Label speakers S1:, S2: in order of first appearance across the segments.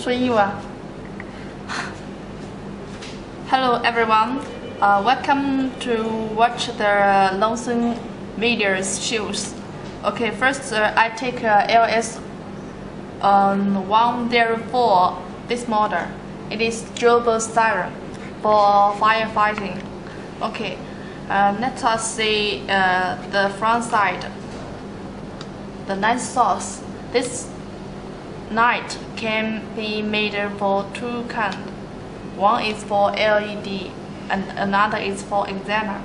S1: 说英文。Hello everyone, welcome to watch the LONGSIN videos shows. Okay, first I take LS-104 this model. It is Strobe Siren for firefighting. Okay, let us see the front side. The light source. This light can be made for two kinds. One is for LED and another is for antenna.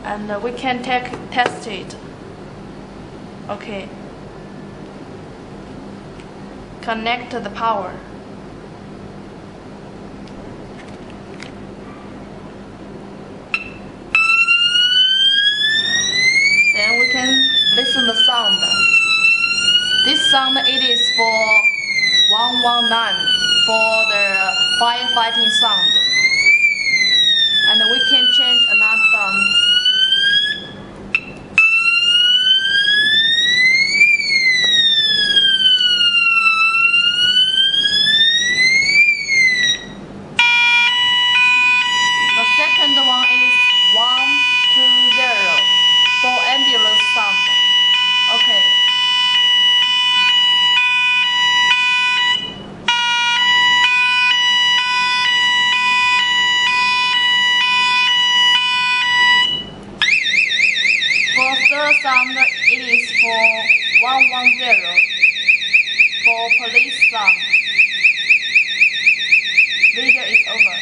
S1: And we can test it. Okay. Connect the power. Then we can listen the sound. This sound it is for 119 for the firefighting sound. And we can change another sound. The second one is 120 for ambulance sound. Okay. For third sound, it is for 110 for police sound. Video is over.